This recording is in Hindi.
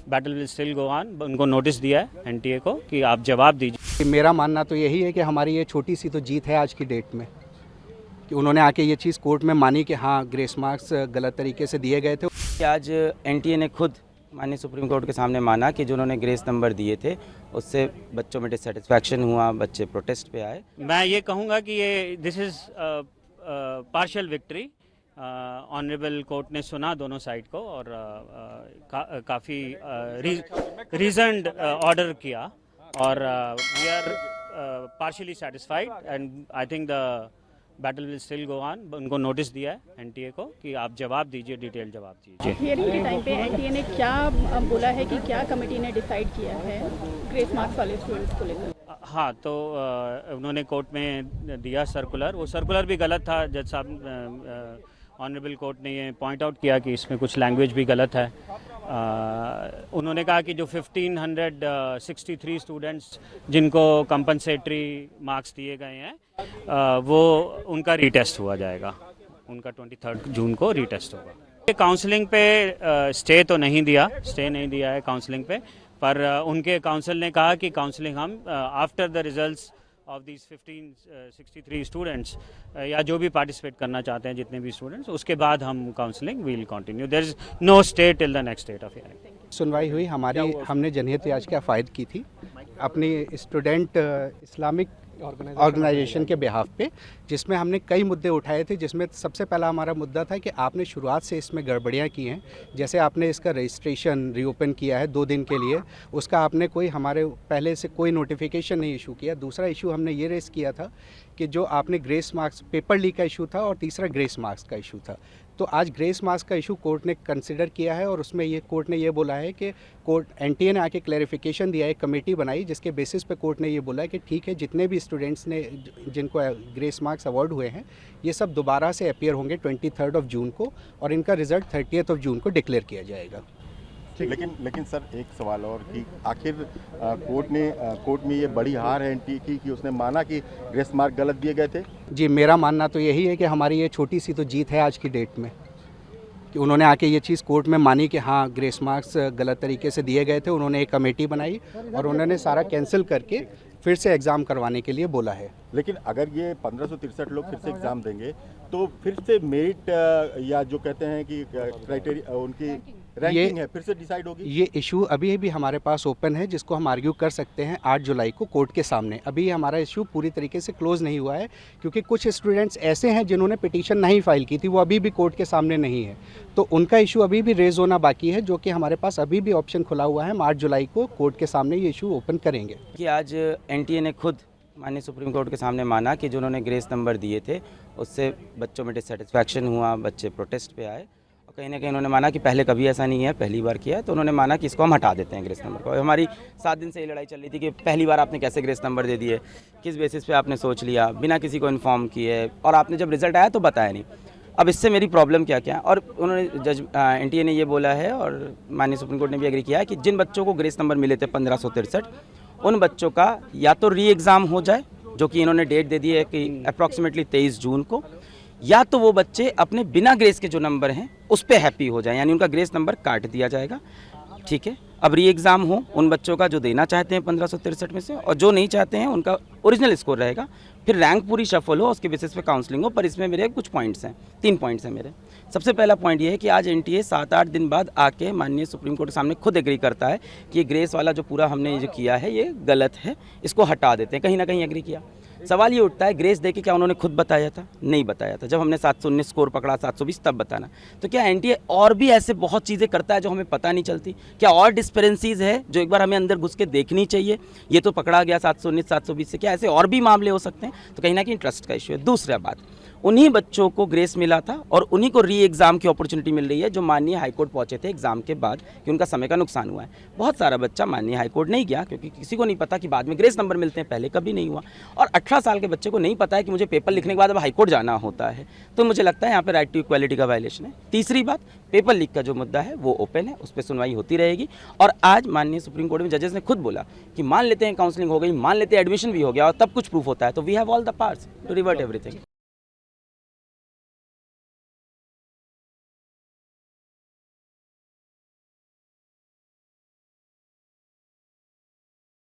Battle will still go on. उनको नोटिस दिया है एनटीए को कि आप जवाब दीजिए। मेरा मानना तो यही है कि हमारी ये छोटी सी तो जीत है आज की डेट में, कि उन्होंने आके ये चीज़ कोर्ट में मानी कि हाँ ग्रेस मार्क्स गलत तरीके से दिए गए थे। आज एनटीए ने खुद माननीय सुप्रीम कोर्ट के सामने माना कि जो उन्होंने ग्रेस नंबर दिए थे उससे बच्चों में डिससेटिस्फैक्शन हुआ, बच्चे प्रोटेस्ट पे आए। मैं ये कहूँगा कि ये this is partial victory. Honourable court ने सुना दोनों साइड को और काफ़ी रीजन्ड ऑर्डर किया और we are partially satisfied and I think the battle will still go on. उनको नोटिस दिया है एनटीए को कि आप जवाब दीजिए, डिटेल जवाब दीजिए। हियरिंग के टाइम पे एनटीए ने क्या बोला है कि क्या कमेटी ने डिसाइड किया है ग्रेस मार्क्स वाले स्टूडेंट्स को लेकर? हाँ, तो उन्होंने कोर्ट में दिया सर्कुलर। वो सर्कुलर भी गलत था। जज साहब ऑनरेबल कोर्ट ने ये पॉइंट आउट किया कि इसमें कुछ लैंग्वेज भी गलत है। उन्होंने कहा कि जो 1563 स्टूडेंट्स जिनको कंपनसेटरी मार्क्स दिए गए हैं वो उनका रीटेस्ट हुआ जाएगा। उनका 23 जून को रीटेस्ट होगा। काउंसलिंग पे स्टे तो नहीं दिया, स्टे नहीं दिया है काउंसलिंग पे, पर उनके काउंसिल ने कहा कि काउंसलिंग हम after the results of these 1563 students या जो भी पार्टिसिपेट करना चाहते हैं जितने भी स्टूडेंट्स, उसके बाद हम counselling will continue. There is no stay till the next date of hearing. सुनवाई हुई हमारी, हमने जनहित याचिका फाइल की थी अपनी स्टूडेंट इस्लामिक ऑर्गेनाइजेशन के बिहाफ पे, जिसमें हमने कई मुद्दे उठाए थे। जिसमें सबसे पहला हमारा मुद्दा था कि आपने शुरुआत से इसमें गड़बड़ियाँ की हैं। जैसे आपने इसका रजिस्ट्रेशन रीओपन किया है 2 दिन के लिए, उसका आपने कोई हमारे पहले से कोई नोटिफिकेशन नहीं इशू किया। दूसरा इशू हमने ये रेस किया था कि जो आपने ग्रेस मार्क्स पेपर लीक का इशू था और तीसरा ग्रेस मार्क्स का इशू था। तो आज ग्रेस मार्क्स का इशू कोर्ट ने कंसिडर किया है और उसमें ये कोर्ट ने ये बोला है कि कोर्ट एनटीए ने आके क्लैरिफिकेशन दिया है, कमेटी बनाई जिसके बेसिस पे कोर्ट ने ये बोला है कि ठीक है, जितने भी स्टूडेंट्स ने जिनको ग्रेस मार्क्स अवार्ड हुए हैं ये सब दोबारा से अपीयर होंगे 23 जून को और इनका रिजल्ट 30 जून को डिक्लेयर किया जाएगा। लेकिन सर एक सवाल और कि आखिर कोर्ट में ये बड़ी हार है एनटीए की कि उसने माना कि ग्रेस मार्क गलत दिए गए थे। जी, मेरा मानना तो यही है कि हमारी ये छोटी सी तो जीत है आज की डेट में, कि उन्होंने आके ये चीज़ कोर्ट में मानी कि हाँ ग्रेस मार्क्स गलत तरीके से दिए गए थे। उन्होंने एक कमेटी बनाई और उन्होंने सारा कैंसिल करके फिर से एग्ज़ाम करवाने के लिए बोला है। लेकिन अगर ये 1563 लोग फिर से एग्ज़ाम देंगे तो फिर से मेरिट या जो कहते हैं कि क्राइटेरिया उनकी रैंकिंग है फिर से डिसाइड होगी। ये इशू अभी भी हमारे पास ओपन है जिसको हम आर्ग्यू कर सकते हैं 8 जुलाई को कोर्ट के सामने। अभी हमारा इशू पूरी तरीके से क्लोज नहीं हुआ है क्योंकि कुछ स्टूडेंट्स ऐसे हैं जिन्होंने पिटीशन नहीं फाइल की थी, वो अभी भी कोर्ट के सामने नहीं है। तो उनका इशू अभी भी रेज होना बाकी है, जो कि हमारे पास अभी भी ऑप्शन खुला हुआ है। हम 8 जुलाई को कोर्ट के सामने ये इशू ओपन करेंगे। कि आज एनटीए ने खुद माननीय सुप्रीम कोर्ट के सामने माना कि जो उन्होंने ग्रेस नंबर दिए थे उससे बच्चों में डिससेटिस्फैक्शन हुआ, बच्चे प्रोटेस्ट पे आए और कहीं ना कहीं उन्होंने माना कि पहले कभी ऐसा नहीं है, पहली बार किया है। तो उन्होंने माना कि इसको हम हटा देते हैं ग्रेस नंबर को। हमारी 7 दिन से ये लड़ाई चल रही थी कि पहली बार आपने कैसे ग्रेस नंबर दे दिए, किस बेसिस पे आपने सोच लिया, बिना किसी को इन्फॉर्म किए, और आपने जब रिजल्ट आया तो बताया नहीं। अब इससे मेरी प्रॉब्लम क्या क्या, और उन्होंने जज एनटीए ने ये बोला है और माननीय सुप्रीम कोर्ट ने भी एग्री किया है कि जिन बच्चों को ग्रेस नंबर मिले थे 1563, उन बच्चों का या तो री एग्ज़ाम हो जाए, जो कि इन्होंने डेट दे दी है कि अप्रॉक्सीमेटली 23 जून को, या तो वो बच्चे अपने बिना ग्रेस के जो नंबर हैं उस पर हैप्पी हो जाए, यानी उनका ग्रेस नंबर काट दिया जाएगा। ठीक है, अब री एग्ज़ाम हो उन बच्चों का जो देना चाहते हैं 1563 में से, और जो नहीं चाहते हैं उनका ओरिजिनल स्कोर रहेगा। फिर रैंक पूरी शफल हो, उसके बेसिस पे काउंसलिंग हो। पर इसमें मेरे कुछ पॉइंट्स हैं, 3 पॉइंट्स हैं मेरे। सबसे पहला पॉइंट ये है कि आज एनटीए 7-8 दिन बाद आके माननीय सुप्रीम कोर्ट के सामने खुद एग्री करता है कि ये ग्रेस वाला जो पूरा हमने जो किया है ये गलत है, इसको हटा देते हैं। कहीं ना कहीं एग्री किया। सवाल ये उठता है ग्रेस दे के क्या उन्होंने खुद बताया था? नहीं बताया था। जब हमने 719 स्कोर पकड़ा, 720 तब बताना। तो क्या एनटीए और भी ऐसे बहुत चीज़ें करता है जो हमें पता नहीं चलती? क्या और डिस्पेरेंसीज है जो एक बार हमें अंदर घुस के देखनी चाहिए? ये तो पकड़ा गया 719 720 से, क्या ऐसे और भी मामले हो सकते हैं? तो कहीं ना कहीं ट्रस्ट का इशू है। दूसरा बात, उन्हीं बच्चों को ग्रेस मिला था और उन्हीं को री एग्ज़ाम की अपॉर्चुनिटी मिल रही है जो माननीय हाईकोर्ट पहुंचे थे एग्ज़ाम के बाद कि उनका समय का नुकसान हुआ है। बहुत सारा बच्चा माननीय हाईकोर्ट नहीं गया क्योंकि किसी को नहीं पता कि बाद में ग्रेस नंबर मिलते हैं, पहले कभी नहीं हुआ। और 18 साल के बच्चे को नहीं पता है कि मुझे पेपर लिखने के बाद अब हाईकोर्ट जाना होता है। तो मुझे लगता है यहाँ पर राइट टू इक्वालिटी का वायलेशन है। तीसरी बात, पेपर लीक का जो मुद्दा है वो ओपन है, उस पर सुनवाई होती रहेगी। और आज माननीय सुप्रीम कोर्ट में जजेस ने खुद बोला कि मान लेते हैं काउंसलिंग हो गई, मान लेते हैं एडमिशन भी हो गया और तब कुछ प्रूफ होता है तो we have all the powers to revert everything.